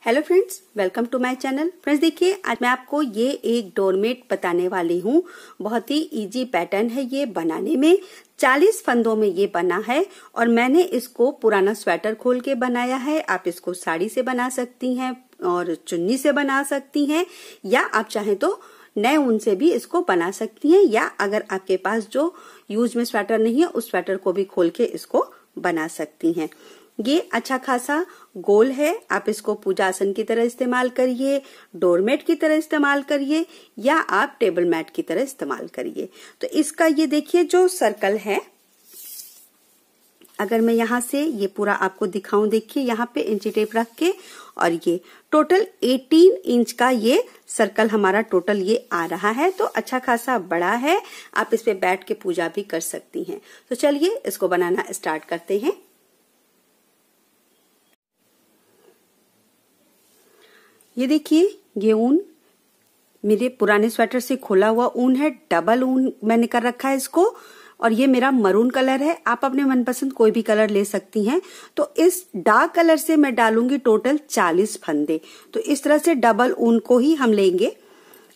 Hello friends, welcome to my channel. Friends देखिए, आज मैं आपको ये एक डोरमेट बताने वाली हूँ। बहुत ही इजी पैटर्न है ये बनाने में। 40 फंदों में ये बना है और मैंने इसको पुराना स्वेटर खोल के बनाया है। आप इसको साड़ी से बना सकती हैं और चुन्नी से बना सकती हैं, या आप चाहें तो नए ऊन से भी इसको बना सकती हैं, या अगर आपके पास जो यूज में स्वेटर नहीं है उस स्वेटर को भी खोल के इसको बना सकती हैं। ये अच्छा खासा गोल है। आप इसको पूजा आसन की तरह इस्तेमाल करिए, डोरमेट की तरह इस्तेमाल करिए, या आप टेबल मैट की तरह इस्तेमाल करिए। तो इसका ये देखिए जो सर्कल है, अगर मैं यहाँ से ये पूरा आपको दिखाऊं, देखिए यहाँ पे इंची टेप रख के, और ये टोटल 18 इंच का ये सर्कल हमारा टोटल ये आ रहा है। तो अच्छा खासा बड़ा है, आप इस पे बैठ के पूजा भी कर सकती हैं। तो चलिए इसको बनाना स्टार्ट करते हैं। ये देखिए, ये ऊन मेरे पुराने स्वेटर से खोला हुआ ऊन है, डबल ऊन मैंने कर रखा है इसको, और ये मेरा मरून कलर है। आप अपने मनपसंद कोई भी कलर ले सकती हैं। तो इस डार्क कलर से मैं डालूंगी टोटल 40 फंदे। तो इस तरह से डबल ऊन को ही हम लेंगे।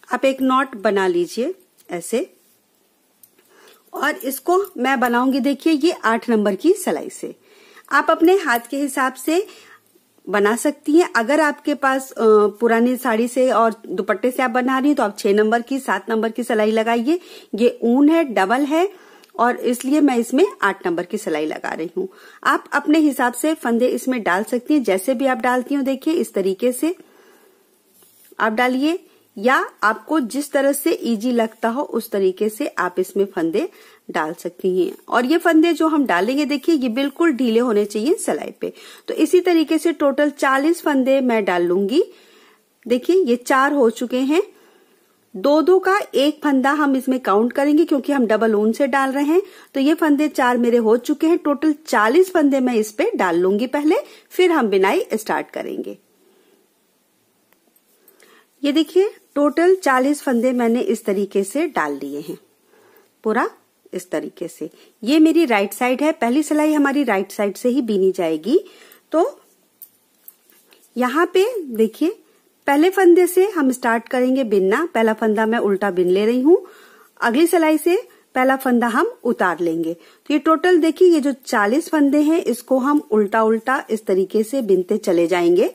आप एक नॉट बना लीजिए ऐसे, और इसको मैं बनाऊंगी देखिए ये 8 नंबर की सिलाई से। आप अपने हाथ के हिसाब से बना सकती हैं। अगर आपके पास पुरानी साड़ी से और दुपट्टे से आप बना रही हैं तो आप 6 नंबर की 7 नंबर की सिलाई लगाइए। ये ऊन है, डबल है, और इसलिए मैं इसमें 8 नंबर की सिलाई लगा रही हूँ। आप अपने हिसाब से फंदे इसमें डाल सकती हैं, जैसे भी आप डालती हो देखिए इस तरीके से आप डालिए, या आपको जिस तरह से इजी लगता हो उस तरीके से आप इसमें फंदे डाल सकती हैं। और ये फंदे जो हम डालेंगे देखिए ये बिल्कुल ढीले होने चाहिए सिलाई पे। तो इसी तरीके से टोटल 40 फंदे मैं डाल लूंगी। देखिए ये 4 हो चुके हैं। 2-2 का एक फंदा हम इसमें काउंट करेंगे क्योंकि हम डबल ऊन से डाल रहे हैं। तो ये फंदे 4 मेरे हो चुके हैं। टोटल 40 फंदे मैं इस पे डाल लूंगी पहले, फिर हम बिनाई स्टार्ट करेंगे। ये देखिए टोटल 40 फंदे मैंने इस तरीके से डाल लिए हैं, पूरा इस तरीके से। ये मेरी राइट साइड है, पहली सिलाई हमारी राइट साइड से ही बीनी जाएगी। तो यहाँ पे देखिए पहले फंदे से हम स्टार्ट करेंगे बिनना। पहला फंदा मैं उल्टा बिन ले रही हूँ, अगली सिलाई से पहला फंदा हम उतार लेंगे। तो ये टोटल देखिए ये जो 40 फंदे हैं इसको हम उल्टा उल्टा इस तरीके से बिनते चले जाएंगे।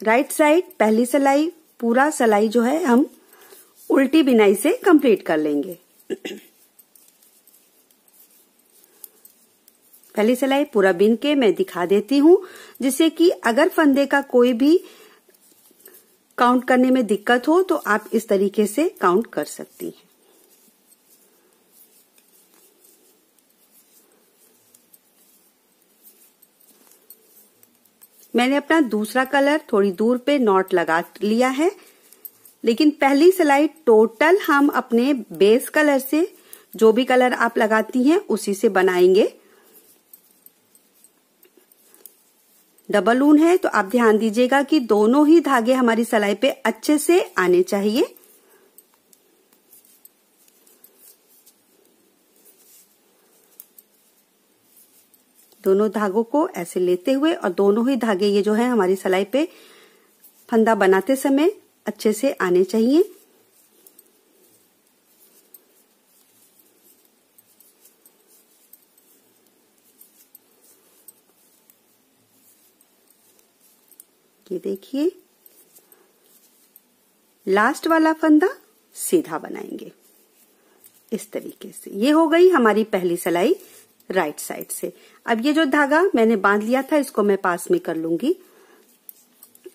राइट साइड पहली सिलाई, पूरा सिलाई जो है हम उल्टी बिनाई से कंप्लीट कर लेंगे। पहली सिलाई पूरा बिन के मैं दिखा देती हूँ, जिससे कि अगर फंदे का कोई भी काउंट करने में दिक्कत हो तो आप इस तरीके से काउंट कर सकती हैं। मैंने अपना दूसरा कलर थोड़ी दूर पे नॉट लगा लिया है, लेकिन पहली सिलाई टोटल हम अपने बेस कलर से, जो भी कलर आप लगाती हैं उसी से बनाएंगे। डबल ऊन है तो आप ध्यान दीजिएगा कि दोनों ही धागे हमारी सिलाई पे अच्छे से आने चाहिए। दोनों धागों को ऐसे लेते हुए, और दोनों ही धागे ये जो है हमारी सिलाई पे फंदा बनाते समय अच्छे से आने चाहिए। ये देखिए लास्ट वाला फंदा सीधा बनाएंगे इस तरीके से। ये हो गई हमारी पहली सिलाई राइट साइड से। अब ये जो धागा मैंने बांध लिया था इसको मैं पास में कर लूंगी।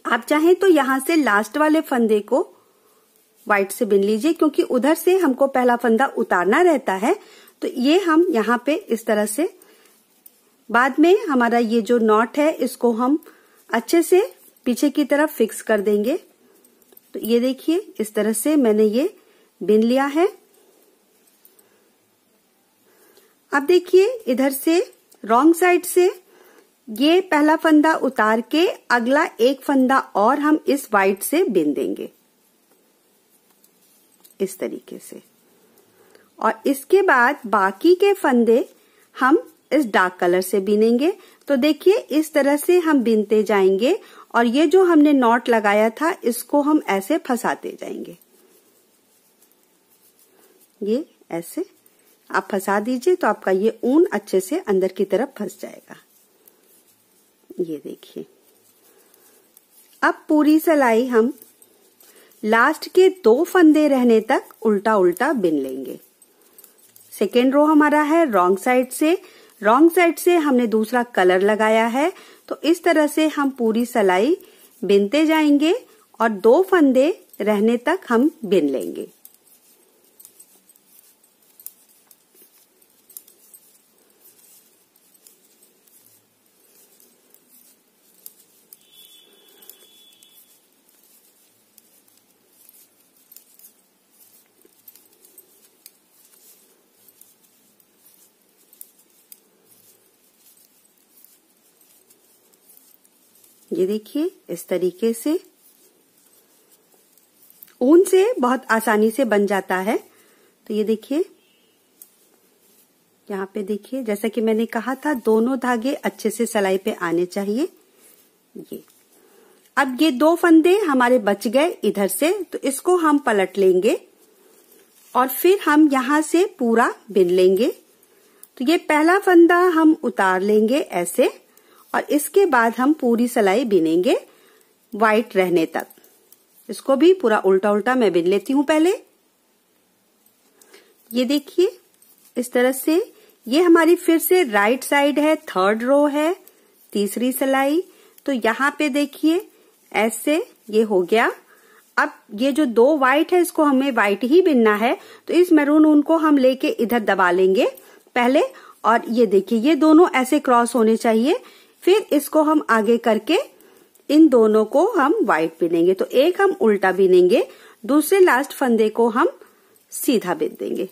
आप चाहें तो यहां से लास्ट वाले फंदे को व्हाइट से बिन लीजिए, क्योंकि उधर से हमको पहला फंदा उतारना रहता है। तो ये हम यहाँ पे इस तरह से, बाद में हमारा ये जो नॉट है इसको हम अच्छे से पीछे की तरफ फिक्स कर देंगे। तो ये देखिए इस तरह से मैंने ये बिन लिया है। अब देखिए इधर से रॉन्ग साइड से ये पहला फंदा उतार के अगला एक फंदा और हम इस व्हाइट से बिन देंगे इस तरीके से। और इसके बाद बाकी के फंदे हम इस डार्क कलर से बीनेंगे। तो देखिए इस तरह से हम बीनते जाएंगे और ये जो हमने नॉट लगाया था इसको हम ऐसे फंसाते जाएंगे। ये ऐसे आप फंसा दीजिए तो आपका ये ऊन अच्छे से अंदर की तरफ फंस जाएगा। ये देखिए अब पूरी सिलाई हम लास्ट के 2 फंदे रहने तक उल्टा उल्टा बिन लेंगे। सेकेंड रो हमारा है रॉन्ग साइड से, रॉन्ग साइड से हमने दूसरा कलर लगाया है। तो इस तरह से हम पूरी सिलाई बिनते जाएंगे और 2 फंदे रहने तक हम बिन लेंगे। ये देखिए इस तरीके से ऊन से बहुत आसानी से बन जाता है। तो ये देखिए यहाँ पे देखिए जैसा कि मैंने कहा था दोनों धागे अच्छे से सिलाई पे आने चाहिए। ये अब ये 2 फंदे हमारे बच गए इधर से, तो इसको हम पलट लेंगे और फिर हम यहां से पूरा बिन लेंगे। तो ये पहला फंदा हम उतार लेंगे ऐसे और इसके बाद हम पूरी सिलाई बिनेंगे व्हाइट रहने तक। इसको भी पूरा उल्टा उल्टा मैं बिन लेती हूं पहले। ये देखिए इस तरह से ये हमारी फिर से राइट साइड है, थर्ड रो है, तीसरी सिलाई। तो यहाँ पे देखिए ऐसे ये हो गया। अब ये जो 2 व्हाइट है इसको हमें व्हाइट ही बिनना है, तो इस मैरून ऊन को हम लेके इधर दबा लेंगे पहले। और ये देखिए ये दोनों ऐसे क्रॉस होने चाहिए। फिर इसको हम आगे करके इन दोनों को हम व्हाइट बिनेंगे। तो एक हम उल्टा बिनेंगे, दूसरे लास्ट फंदे को हम सीधा बिन देंगे।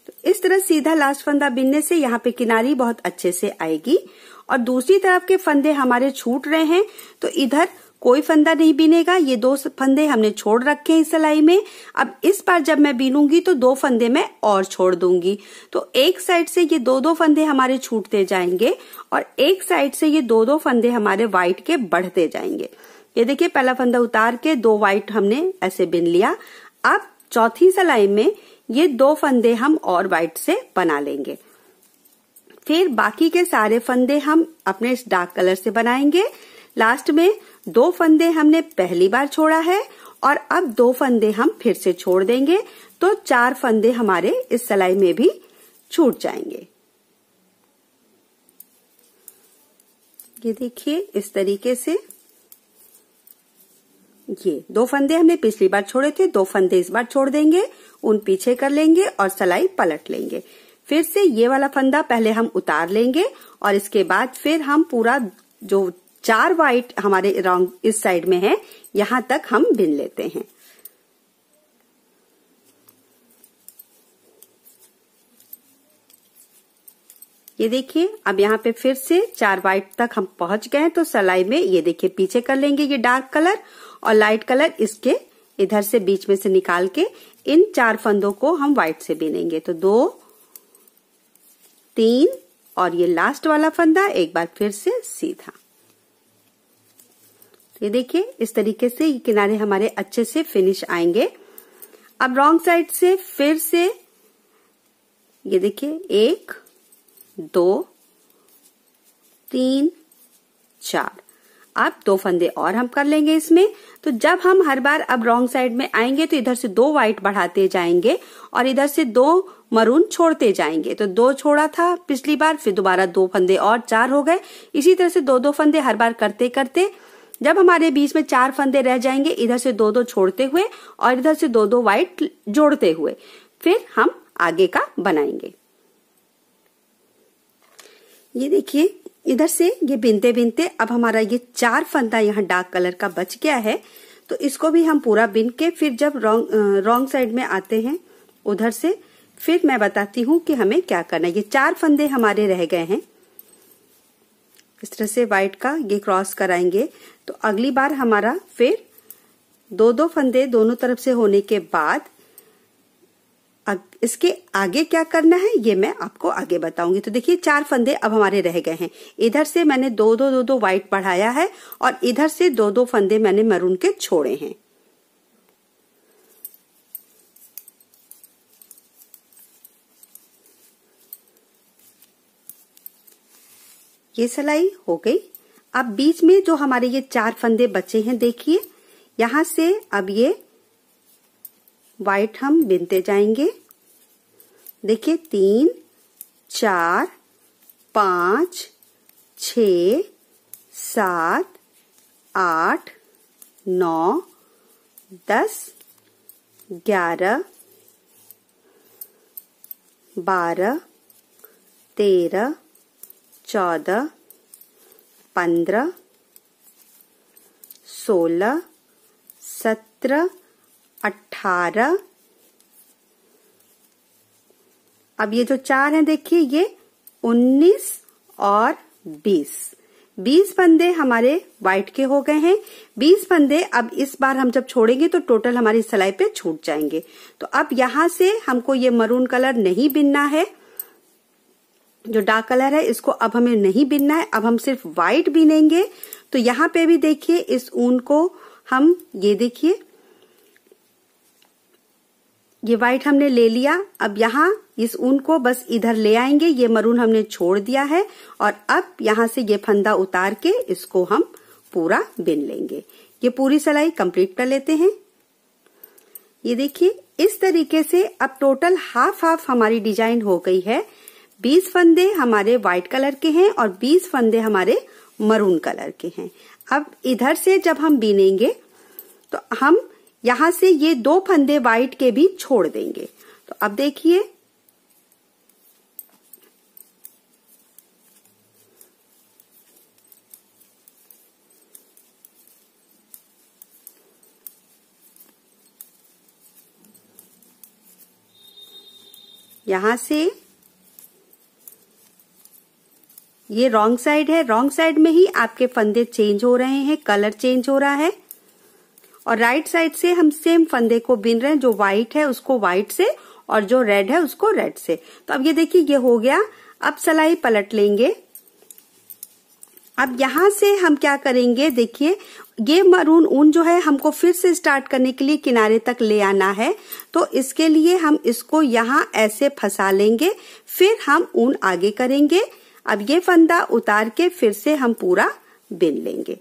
तो इस तरह सीधा लास्ट फंदा बिनने से यहाँ पे किनारी बहुत अच्छे से आएगी। और दूसरी तरफ के फंदे हमारे छूट रहे हैं तो इधर कोई फंदा नहीं बिनेगा। ये 2 फंदे हमने छोड़ रखे हैं इस सिलाई में। अब इस बार जब मैं बीनूंगी तो 2 फंदे मैं और छोड़ दूंगी। तो एक साइड से ये 2-2 फंदे हमारे छूटते जाएंगे और एक साइड से ये 2-2 फंदे हमारे व्हाइट के बढ़ते जाएंगे। ये देखिए पहला फंदा उतार के 2 व्हाइट हमने ऐसे बिन लिया। अब चौथी सिलाई में ये 2 फंदे हम और व्हाइट से बना लेंगे। फिर बाकी के सारे फंदे हम अपने इस डार्क कलर से बनाएंगे। लास्ट में 2 फंदे हमने पहली बार छोड़ा है और अब 2 फंदे हम फिर से छोड़ देंगे, तो 4 फंदे हमारे इस सिलाई में भी छूट जाएंगे। ये देखिए इस तरीके से ये 2 फंदे हमने पिछली बार छोड़े थे, 2 फंदे इस बार छोड़ देंगे, उन पीछे कर लेंगे और सिलाई पलट लेंगे। फिर से ये वाला फंदा पहले हम उतार लेंगे और इसके बाद फिर हम पूरा जो 4 व्हाइट हमारे रॉन्ग इस साइड में है यहां तक हम बिन लेते हैं। ये देखिए अब यहाँ पे फिर से 4 व्हाइट तक हम पहुंच गए। तो सिलाई में ये देखिए पीछे कर लेंगे ये डार्क कलर और लाइट कलर इसके इधर से बीच में से निकाल के इन 4 फंदों को हम व्हाइट से बिनेंगे। तो 2 3 और ये लास्ट वाला फंदा एक बार फिर से सीधा। ये देखिए इस तरीके से ये किनारे हमारे अच्छे से फिनिश आएंगे। अब रॉन्ग साइड से फिर से ये देखिए 1 2 3 4 अब 2 फंदे और हम कर लेंगे इसमें। तो जब हम हर बार अब रॉन्ग साइड में आएंगे तो इधर से 2 व्हाइट बढ़ाते जाएंगे और इधर से 2 मरून छोड़ते जाएंगे। तो 2 छोड़ा था पिछली बार, फिर दोबारा 2 फंदे और 4 हो गए। इसी तरह से 2-2 फंदे हर बार करते करते जब हमारे बीच में 4 फंदे रह जाएंगे, इधर से 2-2 छोड़ते हुए और इधर से 2-2 व्हाइट जोड़ते हुए फिर हम आगे का बनाएंगे। ये देखिए इधर से ये बिनते बिनते अब हमारा ये 4 फंदा यहाँ डार्क कलर का बच गया है। तो इसको भी हम पूरा बिन के फिर जब रॉन्ग साइड में आते हैं उधर से फिर मैं बताती हूँ कि हमें क्या करना है। ये 4 फंदे हमारे रह गए हैं, इस तरह से व्हाइट का ये क्रॉस कराएंगे। तो अगली बार हमारा फिर 2-2 फंदे दोनों तरफ से होने के बाद इसके आगे क्या करना है ये मैं आपको आगे बताऊंगी। तो देखिए 4 फंदे अब हमारे रह गए हैं। इधर से मैंने दो व्हाइट बढ़ाया है और इधर से 2 फंदे मैंने मैरून के छोड़े हैं। ये सिलाई हो गई। अब बीच में जो हमारे ये 4 फंदे बचे हैं, देखिए यहां से अब ये व्हाइट हम बिनते जाएंगे। देखिए 3 4 5 6 7 8 9 10 11 12 13 14 15 16 17 18। अब ये जो 4 हैं देखिए ये 19 और 20 फंदे हमारे व्हाइट के हो गए हैं। 20 फंदे अब इस बार हम जब छोड़ेंगे तो टोटल हमारी सिलाई पे छूट जाएंगे। तो अब यहां से हमको ये मरून कलर नहीं बिनना है, जो डार्क कलर है इसको अब हमें नहीं बिनना है। अब हम सिर्फ व्हाइट बिनेंगे। तो यहाँ पे भी देखिए इस ऊन को हम ये देखिए ये व्हाइट हमने ले लिया। अब यहाँ इस ऊन को बस इधर ले आएंगे, ये मरून हमने छोड़ दिया है और अब यहाँ से ये फंदा उतार के इसको हम पूरा बिन लेंगे। ये पूरी सिलाई कंप्लीट कर लेते हैं। ये देखिए इस तरीके से अब टोटल हाफ हाफ हमारी डिजाइन हो गई है। 20 फंदे हमारे व्हाइट कलर के हैं और 20 फंदे हमारे मरून कलर के हैं। अब इधर से जब हम बिनेंगे तो हम यहां से ये 2 फंदे व्हाइट के भी छोड़ देंगे। तो अब देखिए यहां से ये रॉन्ग साइड है, रॉन्ग साइड में ही आपके फंदे चेंज हो रहे हैं, कलर चेंज हो रहा है। और राइट साइड से हम सेम फंदे को बिन रहे हैं, जो व्हाइट है उसको व्हाइट से और जो रेड है उसको रेड से। तो अब ये देखिए ये हो गया। अब सिलाई पलट लेंगे। अब यहां से हम क्या करेंगे, देखिए ये मरून ऊन जो है हमको फिर से स्टार्ट करने के लिए किनारे तक ले आना है। तो इसके लिए हम इसको यहां ऐसे फंसा लेंगे, फिर हम ऊन आगे करेंगे। अब ये फंदा उतार के फिर से हम पूरा बिन लेंगे।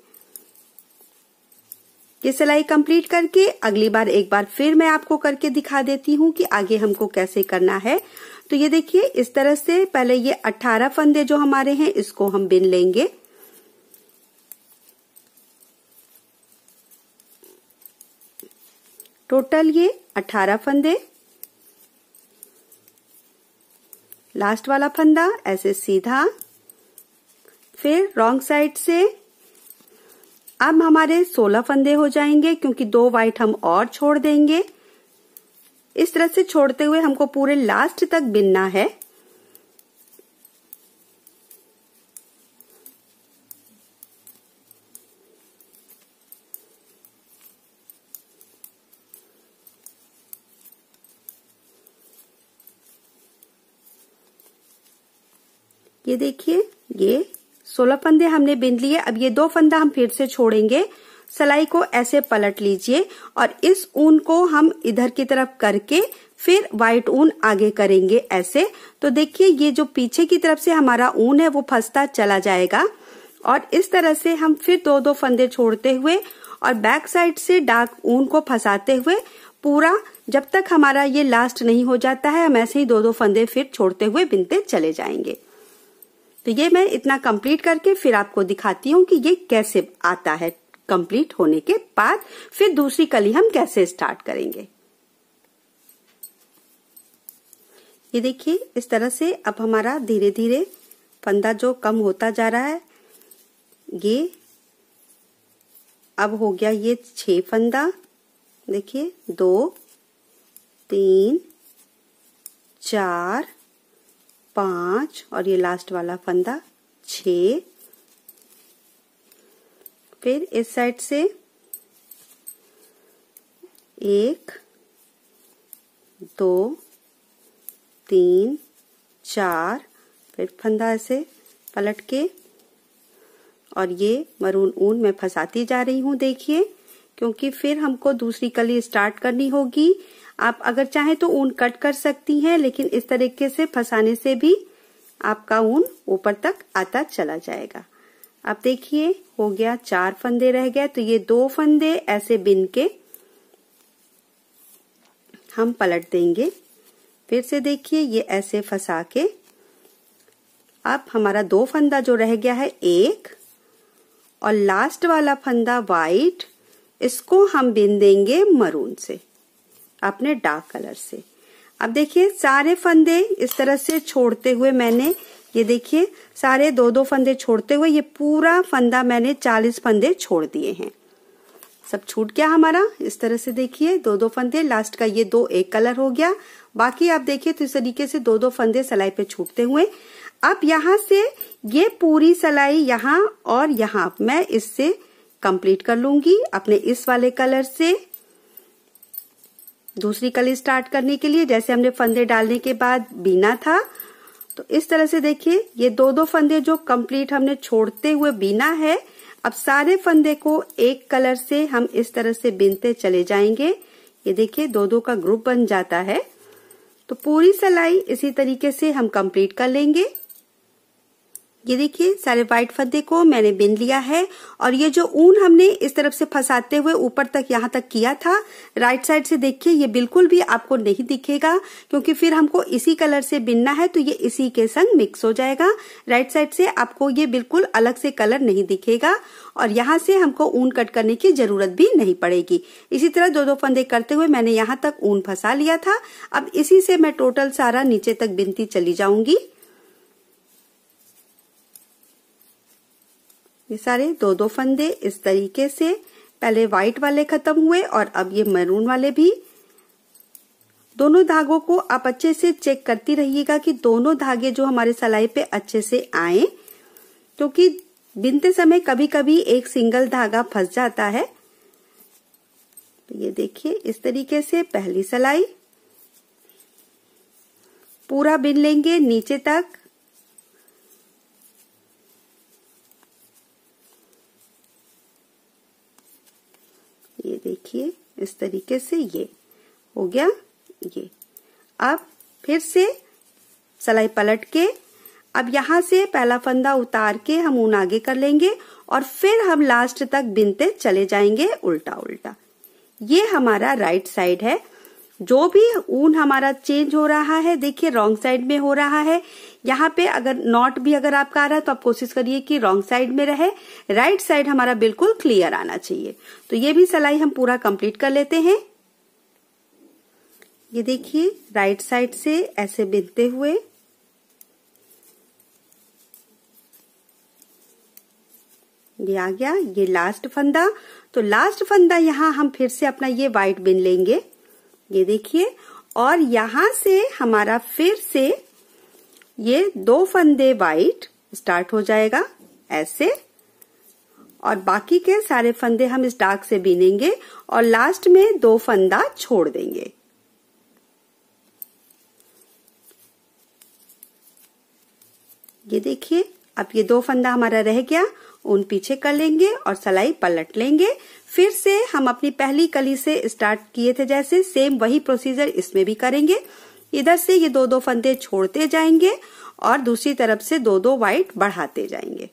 ये सिलाई कंप्लीट करके अगली बार एक बार फिर मैं आपको करके दिखा देती हूँ कि आगे हमको कैसे करना है। तो ये देखिए इस तरह से पहले ये 18 फंदे जो हमारे हैं इसको हम बिन लेंगे। टोटल ये 18 फंदे। लास्ट वाला फंदा ऐसे सीधा, फिर रॉन्ग साइड से। अब हमारे 16 फंदे हो जाएंगे क्योंकि 2 व्हाइट हम और छोड़ देंगे। इस तरह से छोड़ते हुए हमको पूरे लास्ट तक बिनना है। ये देखिए ये 16 फंदे हमने बिन लिए। अब ये 2 फंदा हम फिर से छोड़ेंगे। सिलाई को ऐसे पलट लीजिए और इस ऊन को हम इधर की तरफ करके फिर व्हाइट ऊन आगे करेंगे ऐसे। तो देखिए ये जो पीछे की तरफ से हमारा ऊन है वो फंसता चला जाएगा और इस तरह से हम फिर 2-2 फंदे छोड़ते हुए और बैक साइड से डार्क ऊन को फंसाते हुए पूरा जब तक हमारा ये लास्ट नहीं हो जाता है हम ऐसे ही 2-2 फंदे फिर छोड़ते हुए बिनते चले जाएंगे। तो ये मैं इतना कंप्लीट करके फिर आपको दिखाती हूँ कि ये कैसे आता है। कंप्लीट होने के बाद फिर दूसरी कली हम कैसे स्टार्ट करेंगे। ये देखिए इस तरह से अब हमारा धीरे धीरे फंदा जो कम होता जा रहा है, ये अब हो गया ये 6 फंदा। देखिए 2 3 4 5 और ये लास्ट वाला फंदा 6। फिर इस साइड से 1 2 3 4, फिर फंदा ऐसे पलट के, और ये मरून ऊन मैं फंसाती जा रही हूँ, देखिए, क्योंकि फिर हमको दूसरी कली स्टार्ट करनी होगी। आप अगर चाहें तो ऊन कट कर सकती हैं, लेकिन इस तरीके से फंसाने से भी आपका ऊन ऊपर तक आता चला जाएगा। अब देखिए हो गया, 4 फंदे रह गए, तो ये 2 फंदे ऐसे बिन के हम पलट देंगे। फिर से देखिए ये ऐसे फंसा के, अब हमारा 2 फंदा जो रह गया है, 1 और लास्ट वाला फंदा वाइट, इसको हम बिन देंगे मरून से, अपने डार्क कलर से। अब देखिए सारे फंदे इस तरह से छोड़ते हुए मैंने, ये देखिए सारे 2-2 फंदे छोड़ते हुए ये पूरा फंदा मैंने 40 फंदे छोड़ दिए हैं। सब छूट गया हमारा इस तरह से, देखिए 2-2 फंदे, लास्ट का ये 2 एक कलर हो गया। बाकी आप देखिए तो इस तरीके से 2-2 फंदे सिलाई पे छूटते हुए। अब यहाँ से ये पूरी सिलाई यहाँ और यहाँ मैं इससे कंप्लीट कर लूंगी अपने इस वाले कलर से। दूसरी कली स्टार्ट करने के लिए जैसे हमने फंदे डालने के बाद बीना था, तो इस तरह से देखिए ये 2-2 फंदे जो कंप्लीट हमने छोड़ते हुए बीना है, अब सारे फंदे को एक कलर से हम इस तरह से बिनते चले जाएंगे। ये देखिए 2-2 का ग्रुप बन जाता है, तो पूरी सिलाई इसी तरीके से हम कंप्लीट कर लेंगे। ये देखिए सारे व्हाइट फंदे को मैंने बिन लिया है, और ये जो ऊन हमने इस तरफ से फंसाते हुए ऊपर तक यहाँ तक किया था, राइट साइड से देखिए ये बिल्कुल भी आपको नहीं दिखेगा, क्योंकि फिर हमको इसी कलर से बिनना है, तो ये इसी के संग मिक्स हो जाएगा। राइट साइड से आपको ये बिल्कुल अलग से कलर नहीं दिखेगा, और यहाँ से हमको ऊन कट करने की जरूरत भी नहीं पड़ेगी। इसी तरह 2-2 फंदे करते हुए मैंने यहाँ तक ऊन फंसा लिया था। अब इसी से मैं टोटल सारा नीचे तक बिनती चली जाऊंगी। ये सारे 2-2 फंदे इस तरीके से, पहले व्हाइट वाले खत्म हुए और अब ये मैरून वाले भी। दोनों धागों को आप अच्छे से चेक करती रहिएगा कि दोनों धागे जो हमारे सिलाई पे अच्छे से आए, क्योंकि बिनते समय कभी कभी एक सिंगल धागा फंस जाता है। तो ये देखिए इस तरीके से पहली सिलाई पूरा बिन लेंगे नीचे तक। ये देखिए इस तरीके से ये हो गया। ये अब फिर से सिलाई पलट के, अब यहाँ से पहला फंदा उतार के हम ऊन आगे कर लेंगे, और फिर हम लास्ट तक बिनते चले जाएंगे उल्टा उल्टा। ये हमारा राइट साइड है। जो भी ऊन हमारा चेंज हो रहा है, देखिए रॉन्ग साइड में हो रहा है। यहाँ पे अगर नॉट भी अगर आपका आ रहा है तो आप कोशिश करिए कि रॉन्ग साइड में रहे, राइट साइड हमारा बिल्कुल क्लियर आना चाहिए। तो ये भी सिलाई हम पूरा कंप्लीट कर लेते हैं। ये देखिए राइट साइड से ऐसे बिनते हुए ये आ गया, ये लास्ट फंदा। तो लास्ट फंदा यहाँ हम फिर से अपना ये व्हाइट बिन लेंगे, ये देखिए, और यहां से हमारा फिर से ये 2 फंदे व्हाइट स्टार्ट हो जाएगा ऐसे, और बाकी के सारे फंदे हम इस डार्क से बीनेंगे और लास्ट में 2 फंदा छोड़ देंगे। ये देखिए अब ये 2 फंदा हमारा रह गया, ऊन पीछे कर लेंगे और सिलाई पलट लेंगे। फिर से हम अपनी पहली कली से स्टार्ट किए थे जैसे, सेम वही प्रोसीजर इसमें भी करेंगे। इधर से ये 2-2 फंदे छोड़ते जाएंगे और दूसरी तरफ से 2-2 व्हाइट बढ़ाते जाएंगे।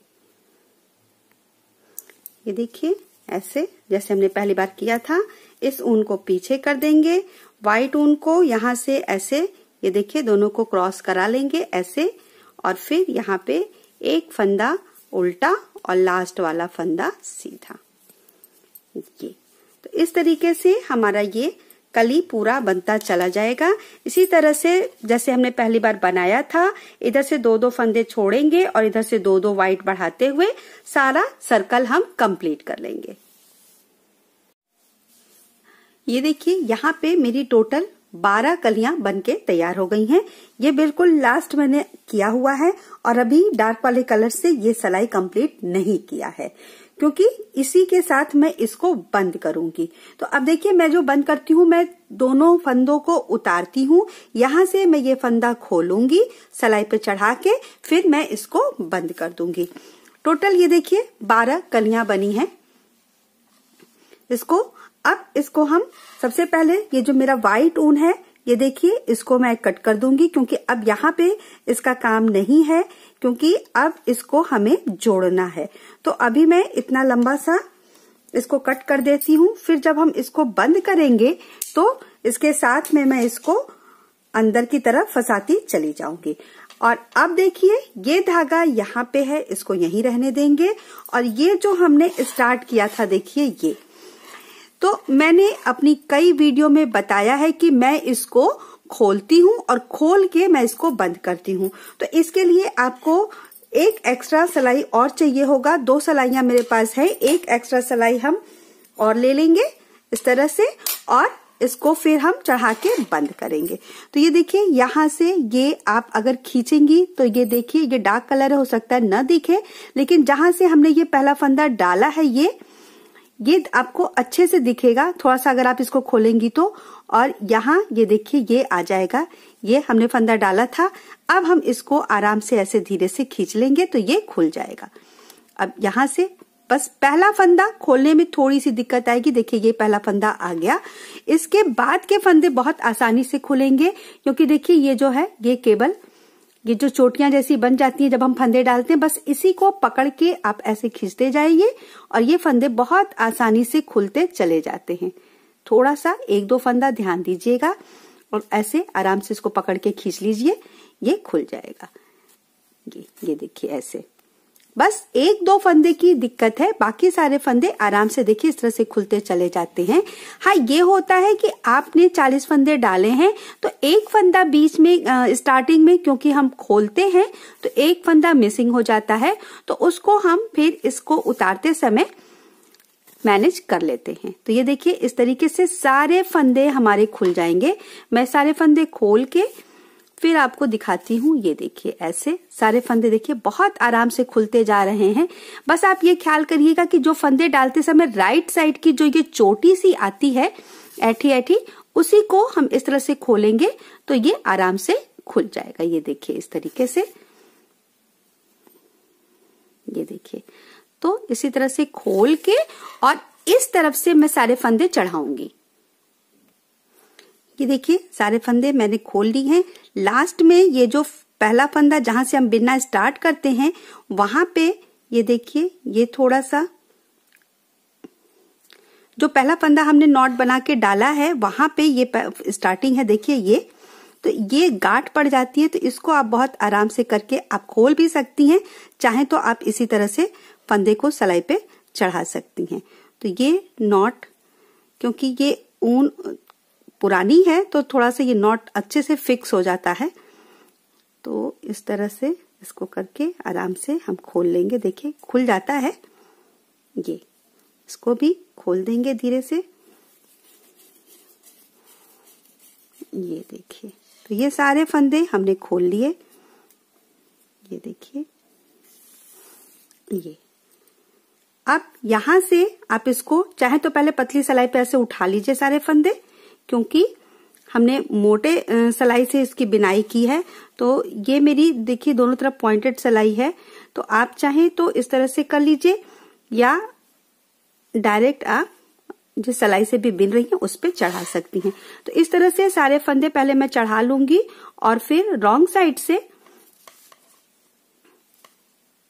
ये देखिए ऐसे जैसे हमने पहली बार किया था। इस ऊन को पीछे कर देंगे, व्हाइट ऊन को यहाँ से ऐसे, ये देखिए दोनों को क्रॉस करा लेंगे ऐसे, और फिर यहाँ पे एक फंदा उल्टा और लास्ट वाला फंदा सीधा। ये तो इस तरीके से हमारा ये कली पूरा बनता चला जाएगा। इसी तरह से जैसे हमने पहली बार बनाया था, इधर से 2-2 फंदे छोड़ेंगे और इधर से 2-2 व्हाइट बढ़ाते हुए सारा सर्कल हम कंप्लीट कर लेंगे। ये देखिए यहाँ पे मेरी टोटल 12 कलियां बनके तैयार हो गई हैं। ये बिल्कुल लास्ट मैंने किया हुआ है और अभी डार्क वाले कलर से ये सिलाई कंप्लीट नहीं किया है, क्योंकि इसी के साथ मैं इसको बंद करूंगी। तो अब देखिए मैं जो बंद करती हूँ, मैं दोनों फंदों को उतारती हूँ, यहां से मैं ये फंदा खोलूंगी, सलाई पे चढ़ा के फिर मैं इसको बंद कर दूंगी। टोटल ये देखिए 12 कलियां बनी हैं। इसको हम सबसे पहले ये जो मेरा व्हाइट ऊन है, ये देखिए इसको मैं कट कर दूंगी, क्योंकि अब यहाँ पे इसका काम नहीं है, क्योंकि अब इसको हमें जोड़ना है। तो अभी मैं इतना लंबा सा इसको कट कर देती हूँ। फिर जब हम इसको बंद करेंगे तो इसके साथ में मैं इसको अंदर की तरफ फंसाती चली जाऊंगी। और अब देखिए ये धागा यहाँ पे है, इसको यहीं रहने देंगे। और ये जो हमने स्टार्ट किया था, देखिए ये तो मैंने अपनी कई वीडियो में बताया है कि मैं इसको खोलती हूँ और खोल के मैं इसको बंद करती हूँ। तो इसके लिए आपको एक एक्स्ट्रा सिलाई और चाहिए होगा। 2 सिलाइयां मेरे पास है, एक एक्स्ट्रा सिलाई हम और ले लेंगे इस तरह से, और इसको फिर हम चढ़ा के बंद करेंगे। तो ये देखिए यहाँ से ये आप अगर खींचेंगी तो ये देखिए ये डार्क कलर हो सकता है न दिखे, लेकिन जहां से हमने ये पहला फंदा डाला है ये आपको अच्छे से दिखेगा थोड़ा सा अगर आप इसको खोलेंगी तो। और यहाँ ये देखिए ये आ जाएगा, ये हमने फंदा डाला था। अब हम इसको आराम से ऐसे धीरे से खींच लेंगे तो ये खुल जाएगा। अब यहाँ से बस पहला फंदा खोलने में थोड़ी सी दिक्कत आएगी, देखिए ये पहला फंदा आ गया। इसके बाद के फंदे बहुत आसानी से खुलेंगे, क्योंकि देखिए ये जो है ये केबल ये जो चोटियां जैसी बन जाती हैं जब हम फंदे डालते हैं, बस इसी को पकड़ के आप ऐसे खींचते जाइए और ये फंदे बहुत आसानी से खुलते चले जाते हैं। थोड़ा सा 1-2 फंदा ध्यान दीजिएगा और ऐसे आराम से इसको पकड़ के खींच लीजिए, ये खुल जाएगा। ये देखिए ऐसे बस 1-2 फंदे की दिक्कत है, बाकी सारे फंदे आराम से देखिए इस तरह से खुलते चले जाते हैं। हाँ, ये होता है कि आपने 40 फंदे डाले हैं तो एक फंदा बीच में स्टार्टिंग में क्योंकि हम खोलते हैं तो एक फंदा मिसिंग हो जाता है, तो उसको हम फिर इसको उतारते समय मैनेज कर लेते हैं। तो ये देखिए इस तरीके से सारे फंदे हमारे खुल जाएंगे। मैं सारे फंदे खोल के फिर आपको दिखाती हूँ। ये देखिए ऐसे सारे फंदे देखिए बहुत आराम से खुलते जा रहे हैं। बस आप ये ख्याल करिएगा कि जो फंदे डालते समय राइट साइड की जो ये चोटी सी आती है ऐठी ऐठी, उसी को हम इस तरह से खोलेंगे तो ये आराम से खुल जाएगा। ये देखिए इस तरीके से, ये देखिए तो इसी तरह से खोल के और इस तरफ से मैं सारे फंदे चढ़ाऊंगी। ये देखिए सारे फंदे मैंने खोल ली हैं। लास्ट में ये जो पहला फंदा जहां से हम बिनना स्टार्ट करते हैं वहां पे ये देखिए ये थोड़ा सा जो पहला फंदा हमने नॉट बना के डाला है वहां पे ये स्टार्टिंग है, देखिए ये तो ये गांठ पड़ जाती है, तो इसको आप बहुत आराम से करके आप खोल भी सकती हैं। चाहे तो आप इसी तरह से फंदे को सलाई पे चढ़ा सकती हैं। तो ये नॉट क्योंकि ये ऊन पुरानी है तो थोड़ा सा ये नॉट अच्छे से फिक्स हो जाता है, तो इस तरह से इसको करके आराम से हम खोल लेंगे। देखिए खुल जाता है, ये इसको भी खोल देंगे धीरे से। ये देखिए तो ये सारे फंदे हमने खोल लिए। ये देखिए ये अब यहां से आप इसको चाहे तो पहले पतली सलाई पे ऐसे उठा लीजिए सारे फंदे, क्योंकि हमने मोटे सलाई से इसकी बिनाई की है। तो ये मेरी देखिए दोनों तरफ पॉइंटेड सलाई है, तो आप चाहें तो इस तरह से कर लीजिए या डायरेक्ट आप जिस सलाई से भी बिन रही हैं उस पे चढ़ा सकती हैं। तो इस तरह से सारे फंदे पहले मैं चढ़ा लूंगी और फिर रॉन्ग साइड से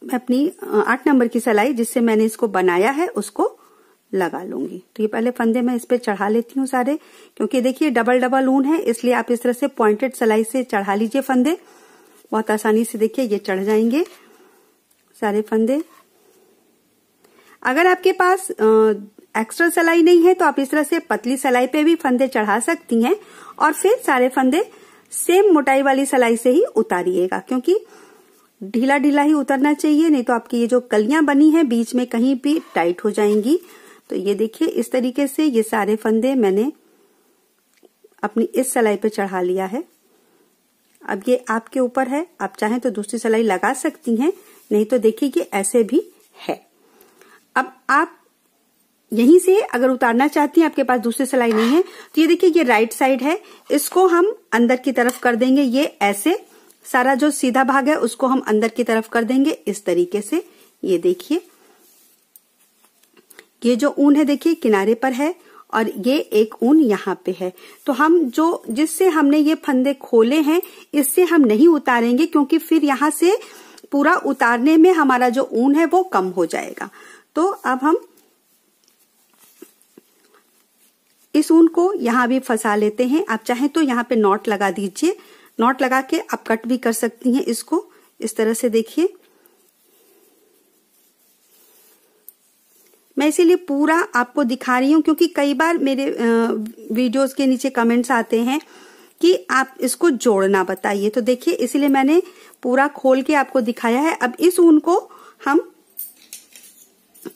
मैं अपनी 8 नंबर की सलाई जिससे मैंने इसको बनाया है उसको लगा लूंगी। तो ये पहले फंदे मैं इस पे चढ़ा लेती हूँ सारे, क्योंकि देखिए डबल डबल ऊन है इसलिए आप इस तरह से पॉइंटेड सलाई से चढ़ा लीजिए फंदे, बहुत आसानी से देखिए ये चढ़ जाएंगे सारे फंदे। अगर आपके पास एक्स्ट्रा सलाई नहीं है तो आप इस तरह से पतली सलाई पे भी फंदे चढ़ा सकती हैं और फिर सारे फंदे सेम मोटाई वाली सलाई से ही उतारिएगा, क्योंकि ढीला ढीला ही उतरना चाहिए, नहीं तो आपकी ये जो कलियां बनी हैं बीच में कहीं भी टाइट हो जाएंगी। तो ये देखिए इस तरीके से ये सारे फंदे मैंने अपनी इस सलाई पे चढ़ा लिया है। अब ये आपके ऊपर है, आप चाहें तो दूसरी सलाई लगा सकती हैं, नहीं तो देखिए ये ऐसे भी है। अब आप यहीं से अगर उतारना चाहती हैं, आपके पास दूसरी सिलाई नहीं है, तो ये देखिए ये राइट साइड है, इसको हम अंदर की तरफ कर देंगे। ये ऐसे सारा जो सीधा भाग है उसको हम अंदर की तरफ कर देंगे इस तरीके से। ये देखिए ये जो ऊन है देखिए किनारे पर है और ये एक ऊन यहाँ पे है। तो हम जो जिससे हमने ये फंदे खोले हैं इससे हम नहीं उतारेंगे, क्योंकि फिर यहाँ से पूरा उतारने में हमारा जो ऊन है वो कम हो जाएगा। तो अब हम इस ऊन को यहाँ भी फंसा लेते हैं। आप चाहें तो यहाँ पे नॉट लगा दीजिए, नॉट लगा के आप कट भी कर सकती हैं इसको इस तरह से। देखिए मैं इसीलिए पूरा आपको दिखा रही हूँ, क्योंकि कई बार मेरे वीडियोस के नीचे कमेंट्स आते हैं कि आप इसको जोड़ना बताइए। तो देखिए इसीलिए मैंने पूरा खोल के आपको दिखाया है। अब इस ऊन को हम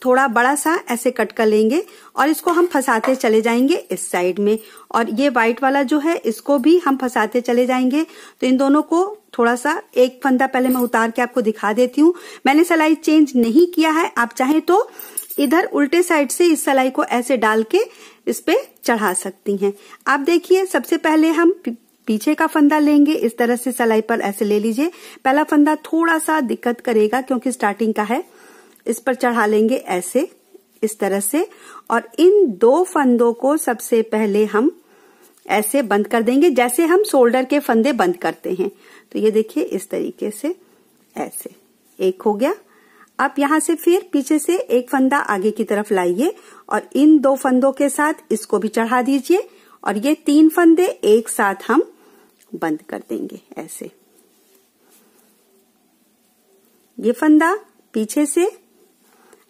थोड़ा बड़ा सा ऐसे कट कर लेंगे और इसको हम फंसाते चले जाएंगे इस साइड में, और ये व्हाइट वाला जो है इसको भी हम फंसाते चले जाएंगे। तो इन दोनों को थोड़ा सा एक फंदा पहले मैं उतार के आपको दिखा देती हूँ। मैंने सिलाई चेंज नहीं किया है, आप चाहें तो इधर उल्टे साइड से इस सिलाई को ऐसे डाल के इस पे चढ़ा सकती हैं। आप देखिए सबसे पहले हम पीछे का फंदा लेंगे, इस तरह से सिलाई पर ऐसे ले लीजिए। पहला फंदा थोड़ा सा दिक्कत करेगा क्योंकि स्टार्टिंग का है, इस पर चढ़ा लेंगे ऐसे इस तरह से, और इन दो फंदों को सबसे पहले हम ऐसे बंद कर देंगे जैसे हम शोल्डर के फंदे बंद करते हैं। तो ये देखिए इस तरीके से ऐसे एक हो गया। अब यहां से फिर पीछे से एक फंदा आगे की तरफ लाइए और इन दो फंदों के साथ इसको भी चढ़ा दीजिए, और ये 3 फंदे एक साथ हम बंद कर देंगे ऐसे। ये फंदा पीछे से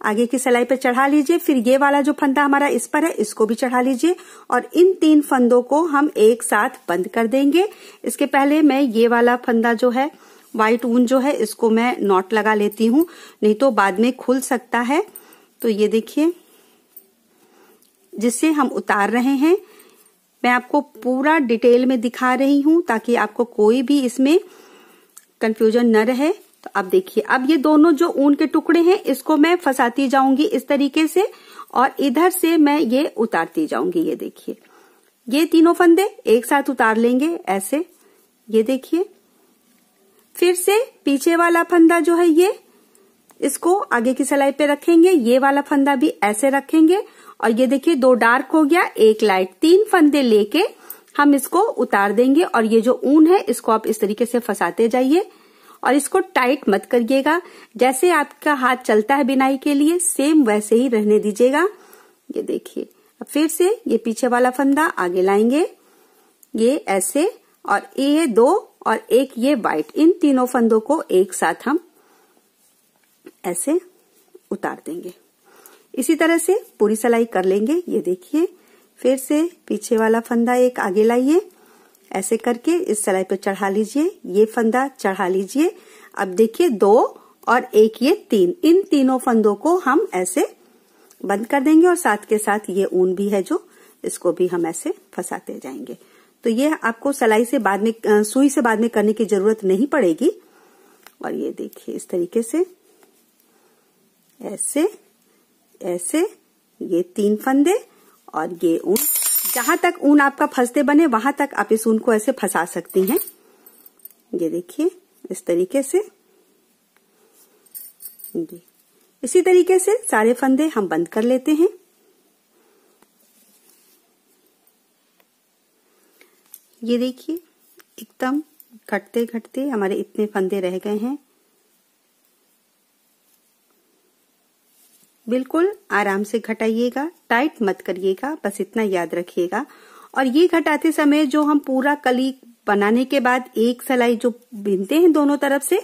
आगे की सिलाई पे चढ़ा लीजिए, फिर ये वाला जो फंदा हमारा इस पर है इसको भी चढ़ा लीजिए, और इन 3 फंदों को हम एक साथ बंद कर देंगे। इसके पहले मैं ये वाला फंदा जो है व्हाइट ऊन जो है इसको मैं नॉट लगा लेती हूँ, नहीं तो बाद में खुल सकता है। तो ये देखिए जिससे हम उतार रहे हैं, मैं आपको पूरा डिटेल में दिखा रही हूँ ताकि आपको कोई भी इसमें कंफ्यूजन न रहे। तो अब देखिए अब ये दोनों जो ऊन के टुकड़े हैं इसको मैं फंसाती जाऊंगी इस तरीके से, और इधर से मैं ये उतारती जाऊंगी। ये देखिए ये तीनों फंदे एक साथ उतार लेंगे ऐसे। ये देखिए फिर से पीछे वाला फंदा जो है ये इसको आगे की सिलाई पे रखेंगे, ये वाला फंदा भी ऐसे रखेंगे, और ये देखिए 2 डार्क हो गया 1 लाइट। 3 फंदे लेके हम इसको उतार देंगे, और ये जो ऊन है इसको आप इस तरीके से फंसाते जाइए और इसको टाइट मत करिएगा। जैसे आपका हाथ चलता है बिनाई के लिए सेम वैसे ही रहने दीजिएगा। ये देखिए अब फिर से ये पीछे वाला फंदा आगे लाएंगे, ये ऐसे, और ये 2 और 1 ये व्हाइट, इन तीनों फंदों को एक साथ हम ऐसे उतार देंगे। इसी तरह से पूरी सिलाई कर लेंगे। ये देखिए फिर से पीछे वाला फंदा एक आगे लाइए, ऐसे करके इस सिलाई पे चढ़ा लीजिए, ये फंदा चढ़ा लीजिए। अब देखिए 2 और 1 ये 3, इन तीनों फंदों को हम ऐसे बंद कर देंगे, और साथ के साथ ये ऊन भी है जो इसको भी हम ऐसे फंसाते जाएंगे। तो ये आपको सिलाई से बाद में सुई से बाद में करने की जरूरत नहीं पड़ेगी। और ये देखिए इस तरीके से ऐसे ऐसे ये 3 फंदे और ये ऊन, जहां तक ऊन आपका फंसते बने वहां तक आप इस ऊन को ऐसे फंसा सकती हैं। ये देखिए इस तरीके से, इसी तरीके से सारे फंदे हम बंद कर लेते हैं। ये देखिए एकदम घटते घटते हमारे इतने फंदे रह गए हैं। बिल्कुल आराम से घटाइएगा, टाइट मत करिएगा, बस इतना याद रखिएगा। और ये घटाते समय जो हम पूरा कली बनाने के बाद एक सिलाई जो बिनते हैं दोनों तरफ से,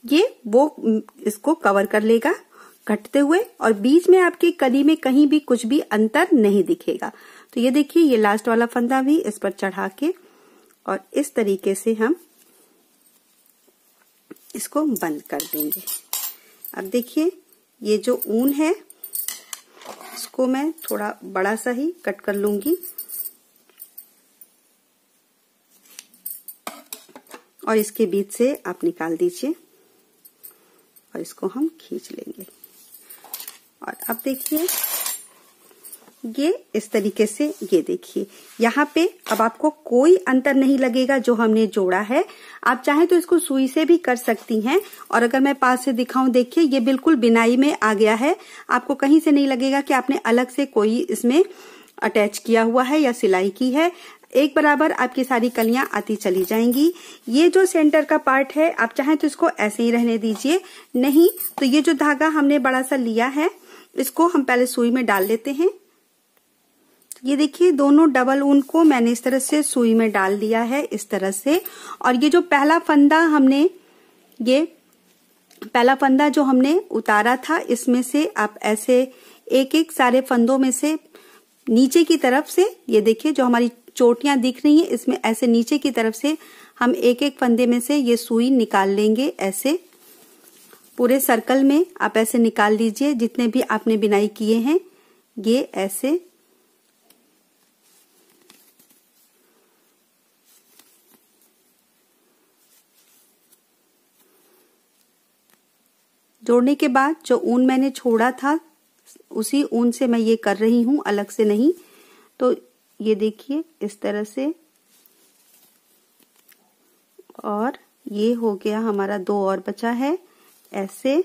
ये वो इसको कवर कर लेगा घटते हुए, और बीच में आपकी कली में कहीं भी कुछ भी अंतर नहीं दिखेगा। तो ये देखिए ये लास्ट वाला फंदा भी इस पर चढ़ा के और इस तरीके से हम इसको बंद कर देंगे। अब देखिए ये जो ऊन है इसको मैं थोड़ा बड़ा सा ही कट कर लूंगी, और इसके बीच से आप निकाल दीजिए और इसको हम खींच लेंगे। और अब देखिए ये इस तरीके से, ये देखिए यहाँ पे अब आपको कोई अंतर नहीं लगेगा जो हमने जोड़ा है। आप चाहें तो इसको सुई से भी कर सकती हैं। और अगर मैं पास से दिखाऊं, देखिए ये बिल्कुल बिनाई में आ गया है। आपको कहीं से नहीं लगेगा कि आपने अलग से कोई इसमें अटैच किया हुआ है या सिलाई की है। एक बराबर आपकी सारी कलियां आती चली जाएंगी। ये जो सेंटर का पार्ट है, आप चाहें तो इसको ऐसे ही रहने दीजिए, नहीं तो ये जो धागा हमने बड़ा सा लिया है इसको हम पहले सुई में डाल लेते हैं। ये देखिए दोनों डबल ऊन को मैंने इस तरह से सुई में डाल दिया है, इस तरह से। और ये जो पहला फंदा हमने, ये पहला फंदा जो हमने उतारा था, इसमें से आप ऐसे एक एक सारे फंदों में से नीचे की तरफ से, ये देखिए जो हमारी चोटियां दिख रही हैं, इसमें ऐसे नीचे की तरफ से हम एक एक फंदे में से ये सुई निकाल लेंगे। ऐसे पूरे सर्कल में आप ऐसे निकाल लीजिए, जितने भी आपने बिनाई किए हैं ये ऐसे। जोड़ने के बाद जो ऊन मैंने छोड़ा था उसी ऊन से मैं ये कर रही हूं, अलग से नहीं। तो ये देखिए इस तरह से, और ये हो गया हमारा, दो और बचा है ऐसे।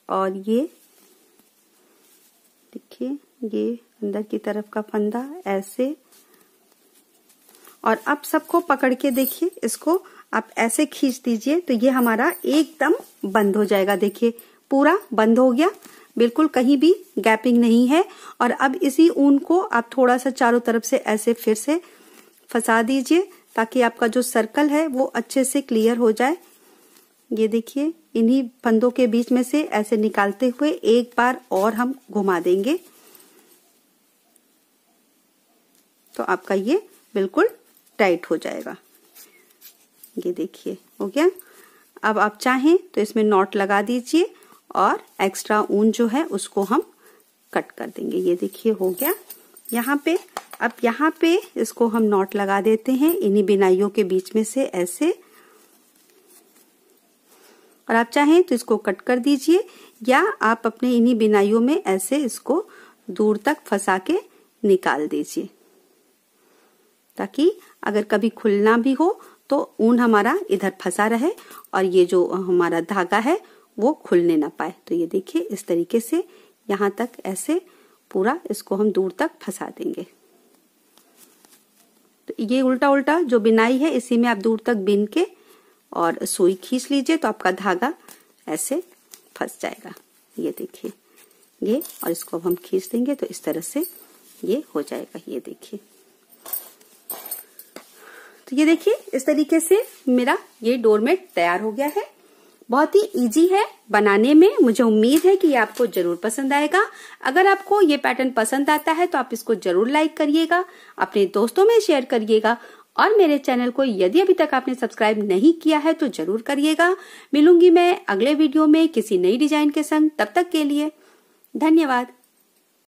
और ये देखिए ये अंदर की तरफ का फंदा ऐसे। और अब सबको पकड़ के देखिए, इसको आप ऐसे खींच दीजिए तो ये हमारा एकदम बंद हो जाएगा। देखिए पूरा बंद हो गया, बिल्कुल कहीं भी गैपिंग नहीं है। और अब इसी ऊन को आप थोड़ा सा चारों तरफ से ऐसे फिर से फंसा दीजिए, ताकि आपका जो सर्कल है वो अच्छे से क्लियर हो जाए। ये देखिए इन्हीं फंदों के बीच में से ऐसे निकालते हुए एक बार और हम घुमा देंगे, तो आपका ये बिल्कुल टाइट हो जाएगा। ये देखिए हो गया। अब आप चाहें तो इसमें नॉट लगा दीजिए और एक्स्ट्रा ऊन जो है उसको हम कट कर देंगे। ये देखिए हो गया यहाँ पे। अब यहाँ पे इसको हम नॉट लगा देते हैं इन्हीं बिनाइयों के बीच में से ऐसे। और आप चाहें तो इसको कट कर दीजिए, या आप अपने इन्हीं बिनाइयों में ऐसे इसको दूर तक फंसा के निकाल दीजिए, ताकि अगर कभी खुलना भी हो तो ऊन हमारा इधर फंसा रहे और ये जो हमारा धागा है वो खुलने ना पाए। तो ये देखिए इस तरीके से यहाँ तक ऐसे पूरा इसको हम दूर तक फंसा देंगे। तो ये उल्टा उल्टा जो बिनाई है इसी में आप दूर तक बिन के और सुई खींच लीजिए, तो आपका धागा ऐसे फंस जाएगा। ये देखिए ये, और इसको हम खींच देंगे तो इस तरह से ये हो जाएगा। ये देखिए, तो ये देखिए इस तरीके से मेरा ये डोरमेट तैयार हो गया है। बहुत ही इजी है बनाने में। मुझे उम्मीद है कि ये आपको जरूर पसंद आएगा। अगर आपको ये पैटर्न पसंद आता है तो आप इसको जरूर लाइक करिएगा, अपने दोस्तों में शेयर करिएगा, और मेरे चैनल को यदि अभी तक आपने सब्सक्राइब नहीं किया है तो जरूर करिएगा। मिलूंगी मैं अगले वीडियो में किसी नई डिजाइन के संग। तब तक के लिए धन्यवाद।